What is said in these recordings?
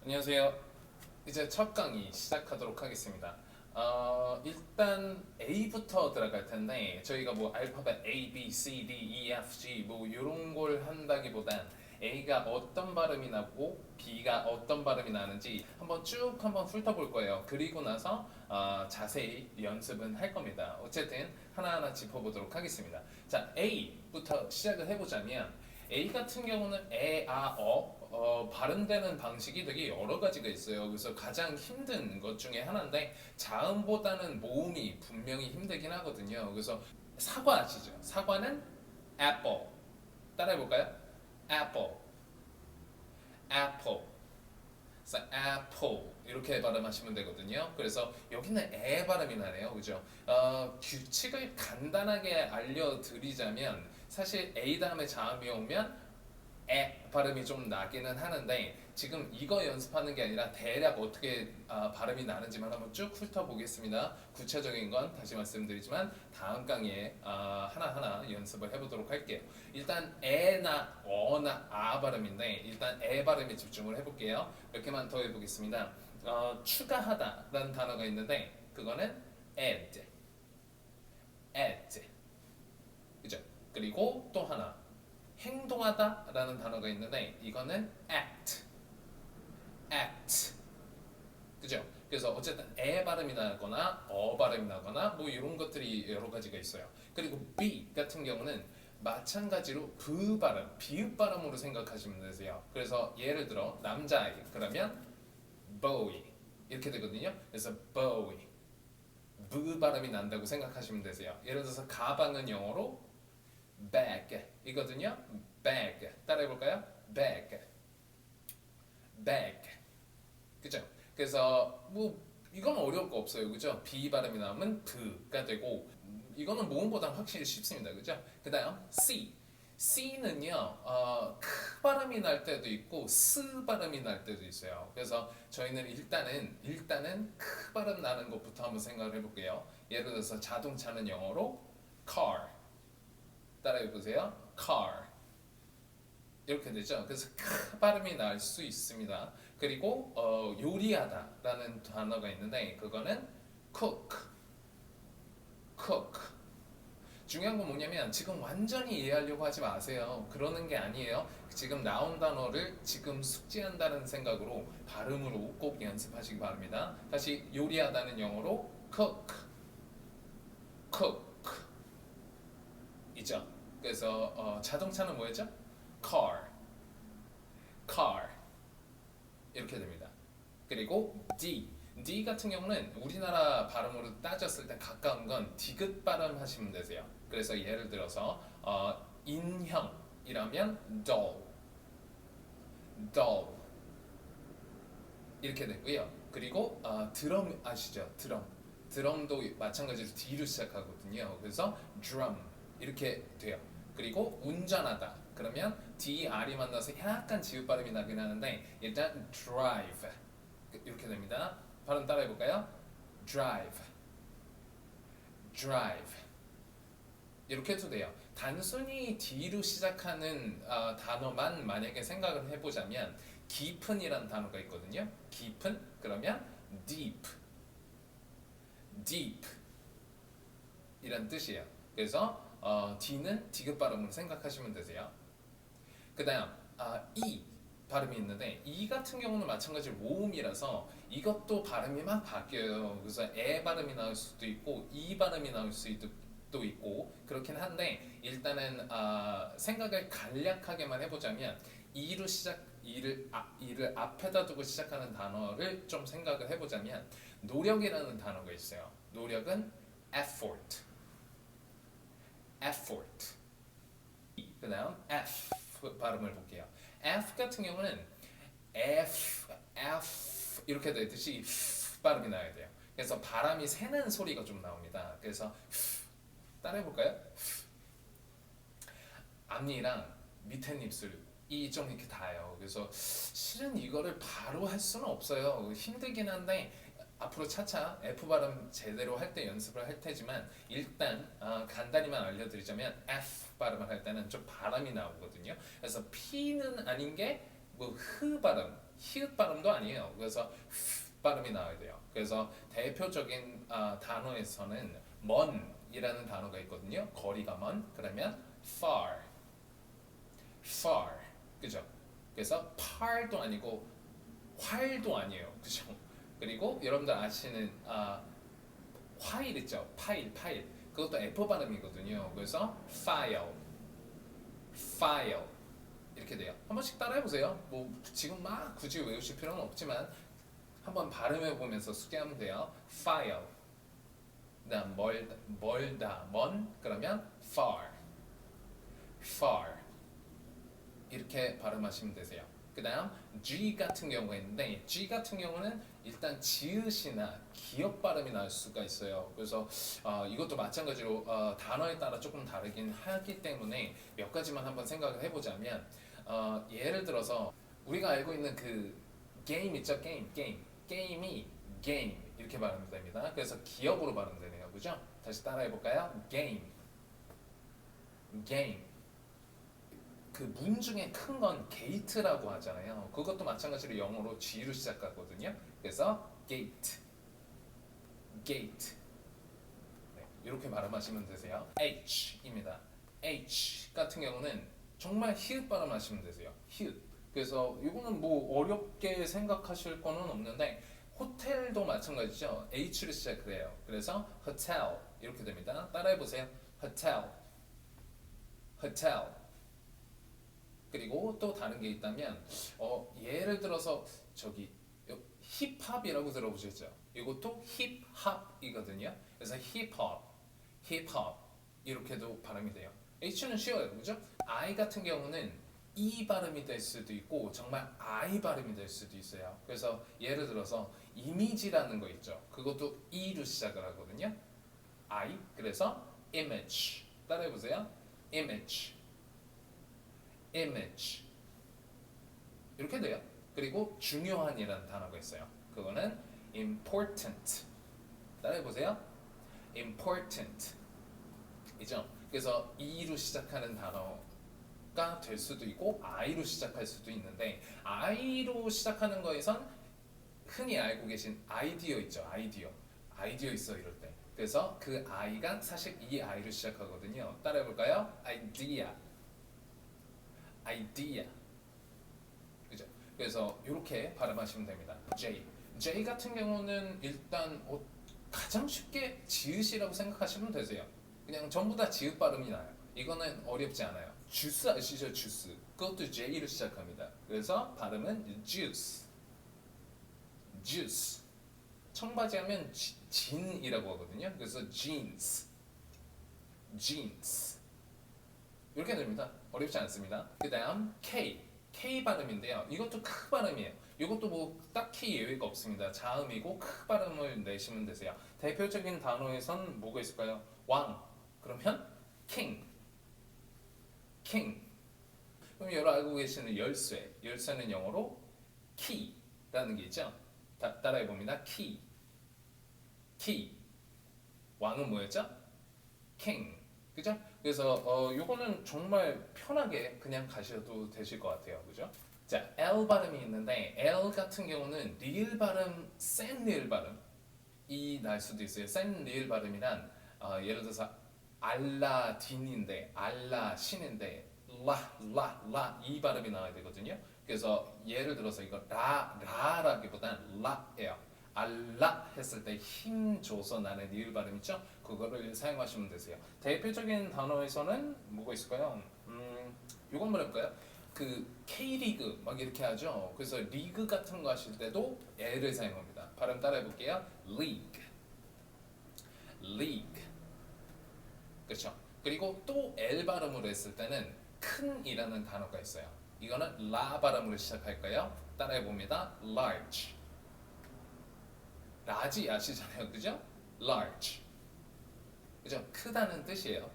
안녕하세요. 이제 첫 강의 시작하도록 하겠습니다. 일단 A부터 들어갈 텐데 저희가 뭐 알파벳 A, B, C, D, E, F, G 뭐 이런 걸 한다기보단 A가 어떤 발음이 나고 B가 어떤 발음이 나는지 한번 훑어볼 거예요. 그리고 나서 자세히 연습은 할 겁니다. 어쨌든 하나하나 짚어보도록 하겠습니다. 자, A부터 시작을 해보자면 A 같은 경우는 에, 아, 발음되는 방식이 되게 여러 가지가 있어요. 그래서 가장 힘든 것 중에 하나인데 자음보다는 모음이 분명히 힘들긴 하거든요. 그래서 사과 아시죠? 사과는 apple. 따라해볼까요? apple, apple. 그래서 apple 이렇게 발음하시면 되거든요. 그래서 여기는 에 발음이 나네요, 그죠? 규칙을 간단하게 알려드리자면 사실 A 다음에 자음이 오면 에 발음이 좀 나기는 하는데 지금 이거 연습하는 게 아니라 대략 어떻게 발음이 나는지만 한번 쭉 훑어보겠습니다. 구체적인 건 다시 말씀드리지만 다음 강의에 하나하나 연습을 해보도록 할게요. 일단 에나 어나 아 발음인데 일단 에 발음에 집중을 해볼게요. 몇 개만 더 해보겠습니다. 추가하다라는 단어가 있는데 그거는 add, add, 그죠? 그리고 또 하나 행동하다라는 단어가 있는데 이거는 act, act, 그죠? 그래서 어쨌든 에 발음이 나거나 어 발음이 나거나 뭐 이런 것들이 여러 가지가 있어요. 그리고 B 같은 경우는 마찬가지로 브 발음, 비읍 발음으로 생각하시면 되세요. 그래서 예를 들어 남자아이 그러면 boy 이렇게 되거든요. 그래서 boy, 브 발음이 난다고 생각하시면 되세요. 예를 들어서 가방은 영어로 bag 이거든요. bag 따라해볼까요? bag, bag, 그죠? 그래서 뭐 이건 어려울 거 없어요, 그죠? B 발음이 나오면 그가 되고 이거는 모음보다 확실히 쉽습니다, 그죠? 그다음 C, C는요 크 발음이 날 때도 있고 스 발음이 날 때도 있어요. 그래서 저희는 일단은 크 발음 나는 것부터 한번 생각을 해볼게요. 예를 들어서 자동차는 영어로 car 따라해 보세요. car 이렇게 되죠. 그래서 크 발음이 날 수 있습니다. 그리고 요리하다라는 단어가 있는데 그거는 cook, cook. 중요한 건 뭐냐면 지금 완전히 이해하려고 하지 마세요. 그러는 게 아니에요. 지금 나온 단어를 지금 숙지한다는 생각으로 발음으로 꼭 연습하시기 바랍니다. 다시 요리하다는 영어로 cook, cook 이죠. 그래서 자동차는 뭐였죠? car, car 이렇게 됩니다. 그리고 D 같은 경우는 우리나라 발음으로 따졌을 때 가까운 건 디귿 발음 하시면 되세요. 그래서 예를 들어서 인형이라면 doll, doll 이렇게 되고요. 그리고 드럼 아시죠? 드럼도 마찬가지로 D로 시작하거든요. 그래서 drum 이렇게 돼요. 그리고 운전하다 그러면 DR이 만나서 약간 지읒 발음이 나긴 하는데 일단 drive 이렇게 됩니다. 발음 따라해 볼까요? drive, drive 이렇게 해도 돼요. 단순히 D로 시작하는 단어만 만약에 생각을 해보자면 깊은이라는 단어가 있거든요. 깊은 그러면 deep, deep 이란 뜻이에요. 그래서 D는 디귿 발음으로 생각하시면 되세요. 그 다음 E 발음이 있는데 E 같은 경우는 마찬가지로 모음이라서 이것도 발음이 막 바뀌어요. 그래서 에 발음이 나올 수도 있고 E 발음이 나올 수도 있고 그렇긴 한데 일단은 생각을 간략하게만 해보자면 E를 앞에다 두고 시작하는 단어를 좀 생각을 해보자면 노력이라는 단어가 있어요. 노력은 effort, effort. 그 다음 F 발음을 볼게요. F 같은 경우는 F 이렇게 되듯이 발음이 나야 돼요. 그래서 바람이 새는 소리가 좀 나옵니다. 그래서 따라해 볼까요? 앞니랑 밑에 입술이 좀 이렇게 닿아요. 그래서 실은 이거를 바로 할 수는 없어요. 힘들긴 한데 앞으로 차차 F 발음 제대로 할 때 연습을 할 테지만 일단 간단히만 알려드리자면 F 발음을 할 때는 좀 바람이 나오거든요. 그래서 P는 아닌 게 뭐 흐 발음, 히읗 발음도 아니에요. 그래서 발음이 나와야 돼요. 그래서 대표적인 단어에서는 먼이라는 단어가 있거든요. 거리가 먼. 그러면 far, far, 그죠? 그래서 팔도 아니고 활도 아니에요, 그죠? 그리고 여러분들 아시는 파일 있죠? 파일, 파일. 그것도 F 발음이거든요. 그래서 file, file 이렇게 돼요. 한 번씩 따라해 보세요. 뭐 지금 막 굳이 외우실 필요는 없지만 한번 발음해 보면서 숙지하면 돼요. file. 그다음 멀다, 먼 그러면 far, far 이렇게 발음하시면 되세요. 그다음 G 같은 경우가 있는데 G 같은 경우는 일단 지읒이나 기역 발음이 날 수가 있어요. 그래서 이것도 마찬가지로 단어에 따라 조금 다르긴 하기 때문에 몇 가지만 한번 생각을 해보자면 예를 들어서 우리가 알고 있는 그 게임 있죠? 게임이 게임 이렇게 발음됩니다. 그래서 기역으로 발음되네요. 그죠? 다시 따라해 볼까요? 게임 그 문 중에 큰 건 게이트라고 하잖아요. 그것도 마찬가지로 영어로 G로 시작하거든요. 그래서 gate, gate. 네, 이렇게 발음하시면 되세요. H입니다. H 같은 경우는 정말 히읗 발음하시면 되세요. 히읗. 그래서 이거는 뭐 어렵게 생각하실 거는 없는데 호텔도 마찬가지죠. H로 시작을 해요. 그래서 hotel 이렇게 됩니다. 따라해 보세요. hotel, hotel. 그리고 또 다른 게 있다면 예를 들어서 저기 힙합이라고 들어보셨죠? 이것도 힙합이거든요. 그래서 힙합, 힙합 이렇게도 발음이 돼요. H는 쉬워요, 그죠? I 같은 경우는 E 발음이 될 수도 있고 정말 I 발음이 될 수도 있어요. 그래서 예를 들어서 이미지라는 거 있죠. 그것도 E로 시작을 하거든요. I 그래서 image 따라해 보세요. image, image 이렇게 돼요. 그리고 중요한이라는 단어가 있어요. 그거는 important 따라해 보세요. important 이죠. 그래서 E로 시작하는 단어가 될 수도 있고 I로 시작할 수도 있는데 I로 시작하는 거에선 흔히 알고 계신 아이디어 있죠. 아이디어 있어 이럴 때. 그래서 그 I가 사실 이 I로 시작하거든요. 따라해 볼까요? idea, idea. 그죠? 그래서 이렇게 발음하시면 됩니다. J 같은 경우는 일단 가장 쉽게 지읒이라고 생각하시면 되세요. 그냥 전부 다 지읒 발음이 나요. 이거는 어렵지 않아요. 주스 아시죠? 주스. 그것도 J로 시작합니다. 그래서 발음은 juice, juice. 청바지 하면 진이라고 하거든요. 그래서 jeans, jeans. 이렇게 됩니다. 어렵지 않습니다. 그 다음 K 발음인데요. 이것도 크 발음이에요. 이것도 뭐 딱히 예외가 없습니다. 자음이고 크 발음을 내시면 되세요. 대표적인 단어에선 뭐가 있을까요? 왕. 그러면 king, king. 그럼 여러분 알고 계시는 열쇠. 열쇠는 영어로 key라는 게 있죠. 따라해 봅니다. key, key. 왕은 뭐였죠? king. 그죠? 그래서 요거는 정말 편하게 그냥 가셔도 되실 것 같아요. 그죠? 자, L 발음이 있는데 L 같은 경우는 리을 발음, 센 리을 발음이 날 수도 있어요. 센 리을 발음이란 예를 들어서 알라딘인데 알라 신인데 라 이 발음이 나와야 되거든요. 그래서 예를 들어서 이거 라라기보단 라예요. 알라 했을 때 힘 줘서 나는 리을 발음 있죠? 그거를 사용하시면 되세요. 대표적인 단어에서는 뭐가 있을까요? 이건 뭐랄까요? 그 K리그 막 이렇게 하죠. 그래서 리그 같은 거 하실 때도 L을 사용합니다. 발음 따라해 볼게요. League, League. 그렇죠? 그리고 또 L 발음으로 했을 때는 큰이라는 단어가 있어요. 이거는 라 발음으로 시작할까요? 따라해 봅니다. Large. 라지 아시잖아요, 그죠? Large, 그죠? 크다는 뜻이에요.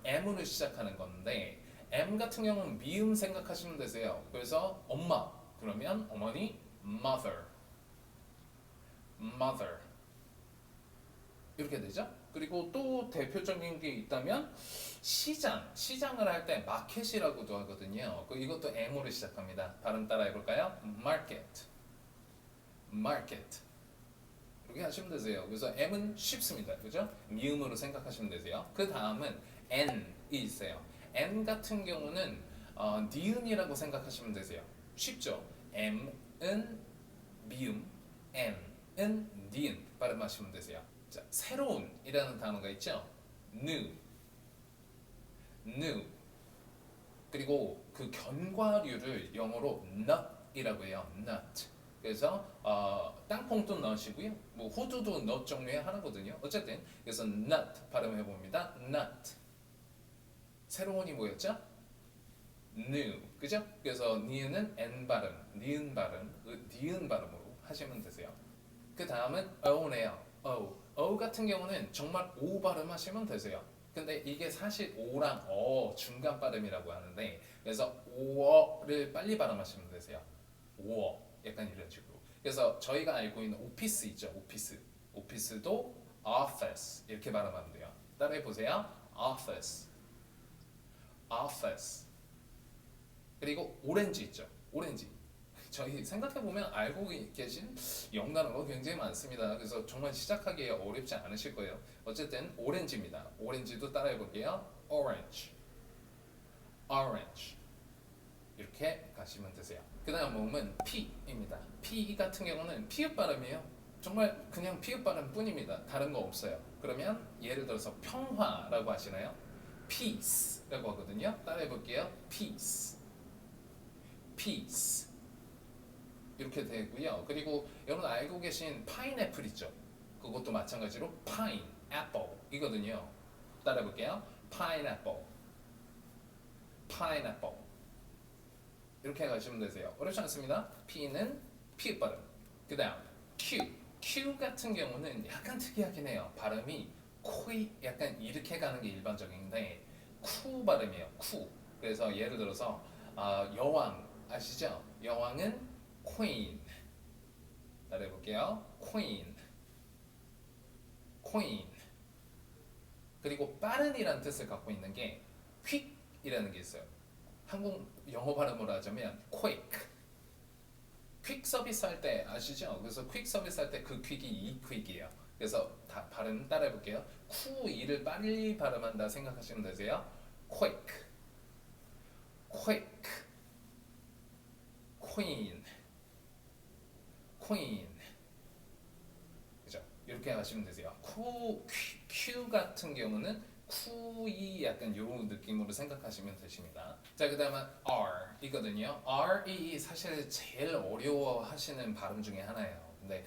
M으로 시작하는 건데 M 같은 경우는 미음 생각하시면 되세요. 그래서 엄마 그러면 어머니 mother, mother 이렇게 되죠? 그리고 또 대표적인 게 있다면 시장을 할 때 마켓이라고도 하거든요. 이것도 M으로 시작합니다. 발음 따라해 볼까요? market, market. 이렇게 하시면 되세요. 그래서 M은 쉽습니다. 그죠? 미음으로 생각하시면 되세요. 그 다음은 N이 있어요. N 같은 경우는 니은이라고 생각하시면 되세요. 쉽죠? M은 미음, N은 니은 발음하시면 되세요. 자, 새로운이라는 단어가 있죠? new, new. 그리고 그 견과류를 영어로 nut이라고 해요. nut. 그래서 땅콩도 nut이고요. 뭐 호두도 nut 종류의 하나거든요. 어쨌든 그래서 nut 발음해 봅니다. nut. 새로운이 뭐였죠? new. 그죠? 그래서 니은은 n 발음, 니은 발음, 니은 발음으로 하시면 되세요. 그 다음은 o네요. o 같은 경우는 정말 o 발음하시면 되세요. 근데 이게 사실 o랑 중간 발음이라고 하는데 그래서 오어를 빨리 발음하시면 되세요. 오어 약간 이런 식으로. 그래서 저희가 알고 있는 오피스 있죠. 오피스도 office 이렇게 발음하면 돼요. 따라해 보세요. office, office. 그리고 오렌지 있죠. 오렌지. 저희 생각해보면 알고 계신 영단어가 굉장히 많습니다. 그래서 정말 시작하기에 어렵지 않으실 거예요. 어쨌든 오렌지입니다. 오렌지도 따라해볼게요. orange, orange 이렇게 가시면 되세요. 그 다음 모음은 P입니다. P 같은 경우는 피읍 발음이에요. 정말 그냥 피읍 발음 뿐입니다. 다른 거 없어요. 그러면 예를 들어서 평화라고 하시나요? peace라고 하거든요. 따라해볼게요. peace, peace 이렇게 되고요. 그리고 여러분 알고 계신 파인애플 있죠? 그것도 마찬가지로 pine, apple 이거든요. 따라해볼게요. pineapple, pineapple 이렇게 가시면 되세요. 어렵지 않습니다. P는 P 발음. 그 다음 Q 같은 경우는 약간 특이하긴 해요. 발음이 코이 약간 이렇게 가는 게 일반적인데 쿠 발음이에요. 쿠. 그래서 예를 들어서 여왕 아시죠? 여왕은 queen. 따라해볼게요. queen, queen. 그리고 빠른이라는 뜻을 갖고 있는 게 quick이라는 게 있어요. 한국 영어 발음으로 하자면 quick. 퀵 서비스 할 때 아시죠? 그래서 퀵 서비스 할 때 그 퀵이 이 퀵이에요. 그래서 다 발음 따라해 볼게요. 쿠 이를 빨리 발음한다 생각하시면 되세요. quick, quick, queen, queen. 그죠? 이렇게 하시면 되세요. q 같은 경우는 쿠이 약간 이런 느낌으로 생각하시면 되십니다. 자, 그 다음은 R 이거든요. R이 사실 제일 어려워하시는 발음 중에 하나예요. 근데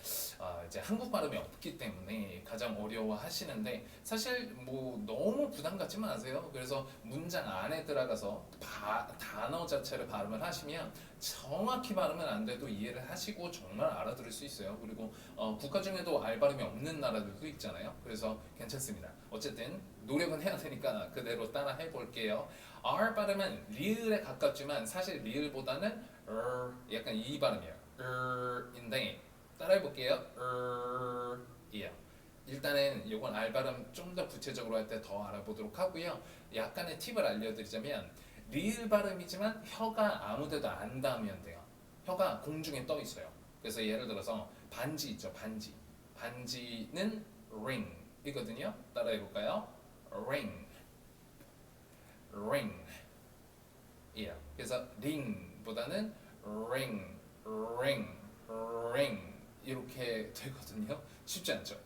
이제 한국 발음이 없기 때문에 가장 어려워하시는데 사실 뭐 너무 부담 갖지 마세요. 그래서 문장 안에 들어가서 단어 자체를 발음을 하시면 정확히 발음은 안 돼도 이해를 하시고 정말 알아들을 수 있어요. 그리고 국가 중에도 R 발음이 없는 나라들도 있잖아요. 그래서 괜찮습니다. 어쨌든 노력은 해야 되니까 그대로 따라 해볼게요. R 발음은 리을에 가깝지만 사실 리을보다는 약간 이 발음이에요. 인데 따라해볼게요. 이에요. 일단은 이건 R 발음 좀 더 구체적으로 할 때 더 알아보도록 하고요. 약간의 팁을 알려드리자면 리을 발음이지만 혀가 아무데도 안 닿으면 돼요. 혀가 공중에 떠 있어요. 그래서 예를 들어서 반지 있죠. 반지. 반지는 ring 이거든요. 따라해볼까요? ring, ring. 이에요. 그래서 ring보다는 ring, ring, ring 이렇게 되거든요. 쉽지 않죠.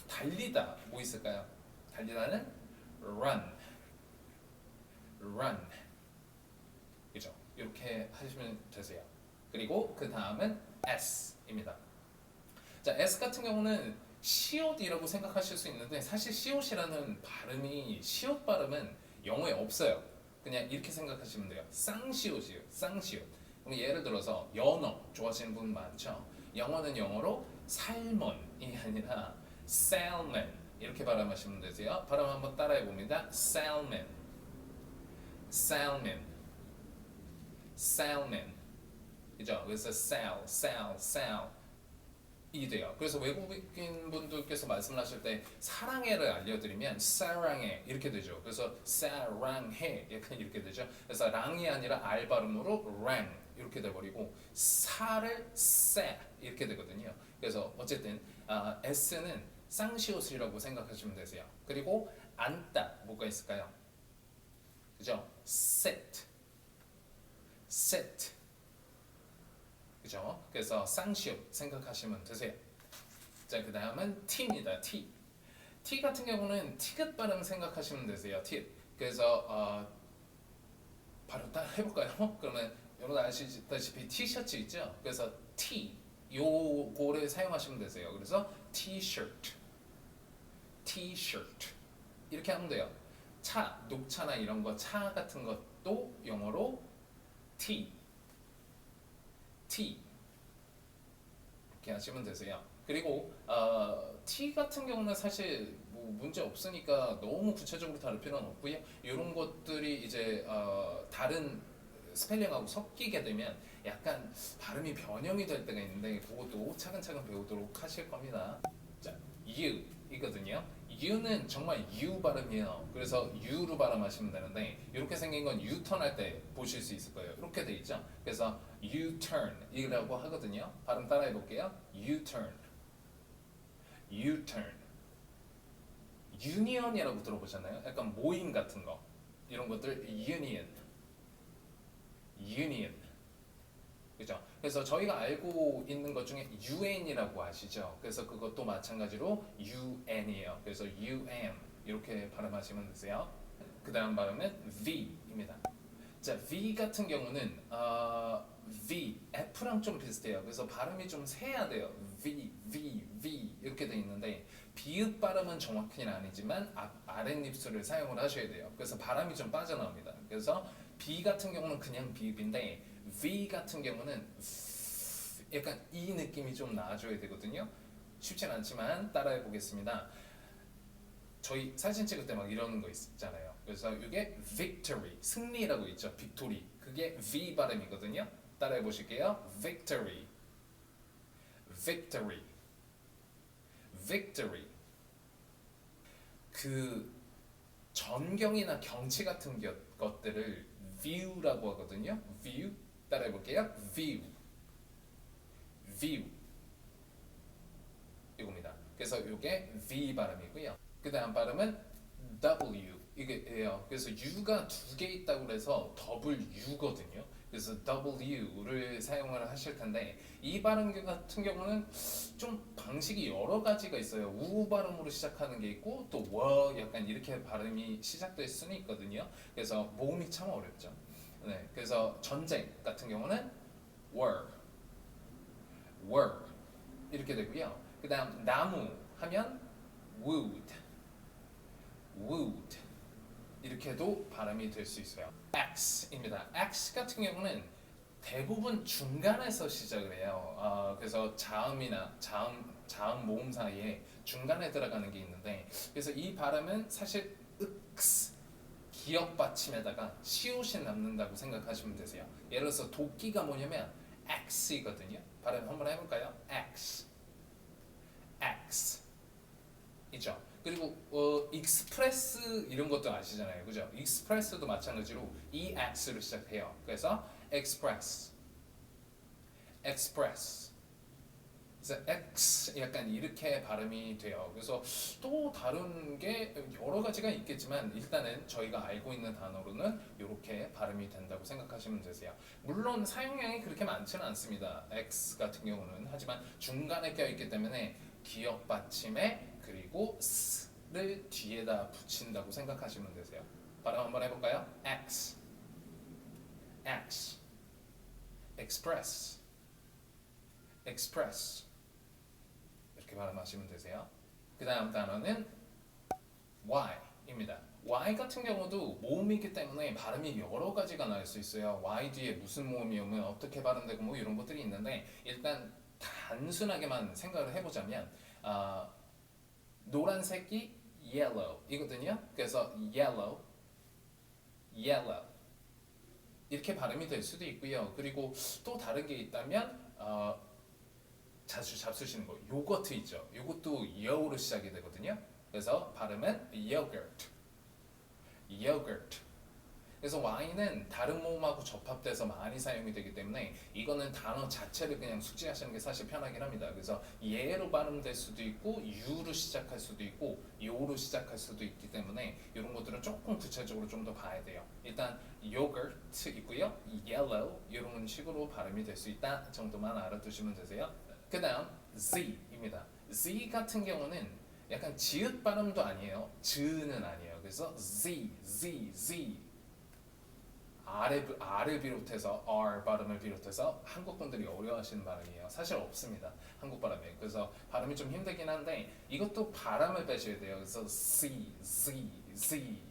달리다 뭐 있을까요? 달리다는 run, run. 그죠? 이렇게 하시면 되세요. 그리고 그 다음은 S입니다. 자, S 같은 경우는 시옷이라고 생각하실 수 있는데 사실 시옷이라는 발음이 시옷 발음은 영어에 없어요. 그냥 이렇게 생각하시면 돼요. 쌍시옷이에요. 쌍시옷. 그럼 예를 들어서 연어 좋아하시는 분 많죠? 영어는 영어로 살몬이 아니라 salmon 이렇게 발음하시면 되세요. 발음 한번 따라해 봅니다. salmon, salmon, salmon. 그죠? 그래서 sell. 이 돼요. 그래서 외국인 분들께서 말씀을 하실 때 사랑해를 알려드리면 사랑해 이렇게 되죠. 그래서 사랑해 약간 이렇게 되죠. 그래서 랑이 아니라 알 발음으로 랑 이렇게 돼버리고 사를 세 이렇게 되거든요. 그래서 어쨌든 S는 쌍시옷이라고 생각하시면 되세요. 그리고 앉다 뭐가 있을까요? 그죠? sit, sit 그죠? 그래서 쌍시옷 생각하시면 되세요. 자, 그 다음은 T입니다. T. T 같은 경우는 티귿 발음 생각하시면 되세요. T. 그래서 바로 따라 해볼까요? 그러면 여러분 아시다시피 티셔츠 있죠? 그래서 T 요거를 사용하시면 되세요. 그래서 T-shirt, T-shirt 이렇게 하면 돼요. 차, 녹차나 이런 거, 차 같은 것도 영어로 T, T 이렇게 하시면 되세요. 그리고 T 같은 경우는 사실 뭐 문제 없으니까 너무 구체적으로 다룰 필요는 없고요. 이런 것들이 이제 다른 스펠링하고 섞이게 되면 약간 발음이 변형이 될 때가 있는데 그것도 차근차근 배우도록 하실 겁니다. 자, U 이거든요. U는 정말 U 발음이에요. 그래서 U로 발음하시면 되는데 이렇게 생긴 건 U-turn 할 때 보실 수 있을 거예요. 이렇게 돼 있죠. 그래서 U-turn 이라고 하거든요. 발음 따라해 볼게요. U-turn, U-turn. Union이라고 들어보셨나요? 약간 모임 같은 거 이런 것들 Union, Union. 그죠? 그래서 저희가 알고 있는 것 중에 UN이라고 아시죠? 그래서 그것도 마찬가지로 UN이에요. 그래서 UM 이렇게 발음하시면 되세요. 그 다음 발음은 V입니다. 자, V 같은 경우는 V, F랑 좀 비슷해요. 그래서 발음이 좀 세야 돼요. V 이렇게 돼 있는데 비읍 발음은 정확히는 아니지만 아랫입술을 사용을 하셔야 돼요. 그래서 발음이 좀 빠져나옵니다. 그래서 B 같은 경우는 그냥 비읍인데 V 같은 경우는 약간 이 느낌이 좀 나줘야 되거든요. 쉽진 않지만 따라해 보겠습니다. 저희 사진 찍을 때 막 이러는 거 있잖아요. 그래서 이게 victory, 승리라고 있죠. 빅토리. 그게 V 발음이거든요. 따라해 보실게요. victory, victory, victory. 그 전경이나 경치 같은 것들을 view라고 하거든요. view. 따라해 볼게요. view, view. 이겁니다. 그래서 이게 V 발음이고요. 그 다음 발음은 W 이게예요. 그래서 U가 두 개 있다고 해서 WU거든요. 그래서 W를 사용을 하실 텐데 이 발음 같은 경우는 좀 방식이 여러 가지가 있어요. 우 발음으로 시작하는 게 있고 또 워 약간 이렇게 발음이 시작될 수는 있거든요. 그래서 모음이 참 어렵죠. 네, 그래서 전쟁 같은 경우는 war, war 이렇게 되고요. 그 다음 나무 하면 wood, wood 이렇게도 발음이 될 수 있어요. X입니다. X 같은 경우는 대부분 중간에서 시작을 해요. 그래서 자음이나 자음 모음 사이에 중간에 들어가는 게 있는데 그래서 이 발음은 사실 윽스 기역 받침에다가 시옷이 남는다고 생각하시면 되세요. 예를 들어서 도끼가 뭐냐면 X이거든요. 발음 한번 해볼까요? X, X 이죠. 그리고 익스프레스 이런 것도 아시잖아요, 그죠? 익스프레스도 마찬가지로 EX로 시작해요. 그래서 express, express. 그래서 X 약간 이렇게 발음이 돼요. 그래서 또 다른 게 여러 가지가 있겠지만 일단은 저희가 알고 있는 단어로는 이렇게 발음이 된다고 생각하시면 되세요. 물론 사용량이 그렇게 많지는 않습니다. X 같은 경우는 하지만 중간에 껴있기 때문에 기역 받침에 그리고 s를 뒤에다 붙인다고 생각하시면 되세요. 발음 한번 해볼까요? X, X, express, express 이렇게 발음하시면 되세요. 그 다음 단어는 Y입니다. Y 같은 경우도 모음이기 때문에 발음이 여러 가지가 날 수 있어요. Y 뒤에 무슨 모음이 오면 어떻게 발음되고 뭐 이런 것들이 있는데 일단 단순하게만 생각을 해보자면 노란색이 yellow 이거든요. 그래서 yellow, yellow 이렇게 발음이 될 수도 있고요. 그리고 또 다른 게 있다면 자주 잡수시는 거 요거트 있죠. 요것도 여우로 시작이 되거든요. 그래서 발음은 yogurt, yogurt. 그래서 Y는 다른 모음하고 접합돼서 많이 사용이 되기 때문에 이거는 단어 자체를 그냥 숙지하시는 게 사실 편하긴 합니다. 그래서 예로 발음될 수도 있고 U로 시작할 수도 있고 요로 시작할 수도 있기 때문에 이런 것들은 조금 구체적으로 좀 더 봐야 돼요. 일단 yogurt 있고요, yellow 이런 식으로 발음이 될 수 있다 정도만 알아두시면 되세요. 그 다음 Z입니다. Z 같은 경우는 약간 지읒 발음도 아니에요. 즈는 아니에요. 그래서 Z R을 비롯해서 R 발음을 비롯해서 한국 분들이 어려워하시는 발음이에요. 사실 없습니다. 한국 발음이. 그래서 발음이 좀 힘들긴 한데 이것도 발음을 빼셔야 돼요. 그래서 Z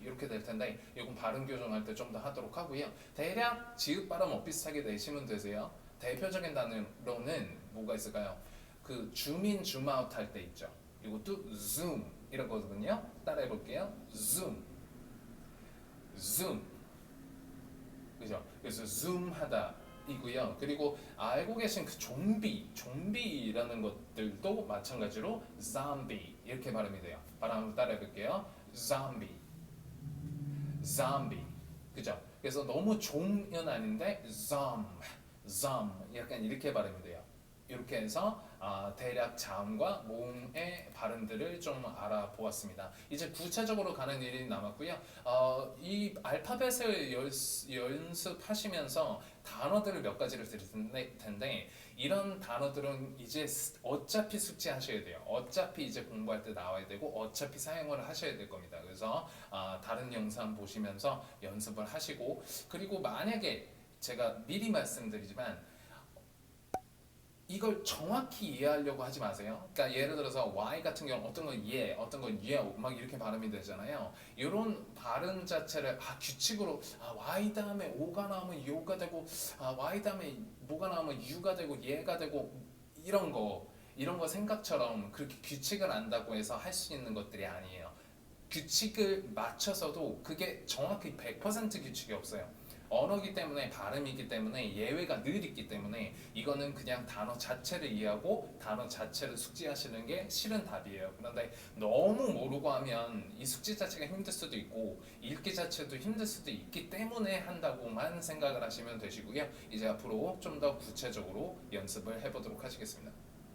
이렇게 될 텐데 이건 발음 교정할 때 좀 더 하도록 하고요. 대략 지읒 발음 비슷하게 내시면 되세요. 대표적인 단어로는 뭐가 있을까요? 그 줌인 줌아웃 할 때 있죠. 이것도 zoom 이러거든요. 따라해 볼게요. zoom 그죠? 그래서 zoom하다 이고요. 그리고 알고 계신 그 좀비라는 것들도 마찬가지로 zombie 이렇게 발음이 돼요. 발음 한번 따라해 볼게요. zombie 그죠? 그래서 너무 좀은 아닌데 zom 약간 이렇게 발음이 돼요. 이렇게 해서 대략 자음과 모음의 발음들을 좀 알아보았습니다. 이제 구체적으로 가는 일이 남았고요. 이 알파벳을 연습하시면서 단어들을 몇 가지를 드릴 텐데 이런 단어들은 이제 어차피 숙지하셔야 돼요. 어차피 이제 공부할 때 나와야 되고 어차피 사용을 하셔야 될 겁니다. 그래서 다른 영상 보시면서 연습을 하시고 그리고 만약에 제가 미리 말씀드리지만 이걸 정확히 이해하려고 하지 마세요. 그러니까 예를 들어서 Y 같은 경우 어떤 건 예, 어떤 건 예, 막 이렇게 발음이 되잖아요. 이런 발음 자체를 규칙으로 Y 다음에 O가 나오면 요가 되고 Y 다음에 뭐가 나오면 U가 되고 예가 되고 이런 거 생각처럼 그렇게 규칙을 안다고 해서 할 수 있는 것들이 아니에요. 규칙을 맞춰서도 그게 정확히 100% 규칙이 없어요. 언어기 때문에 발음이기 때문에 예외가 늘 있기 때문에 이거는 그냥 단어 자체를 이해하고 단어 자체를 숙지하시는 게 실은 답이에요. 그런데 너무 모르고 하면 이 숙지 자체가 힘들 수도 있고 읽기 자체도 힘들 수도 있기 때문에 한다고만 생각을 하시면 되시고요. 이제 앞으로 좀 더 구체적으로 연습을 해보도록 하시겠습니다.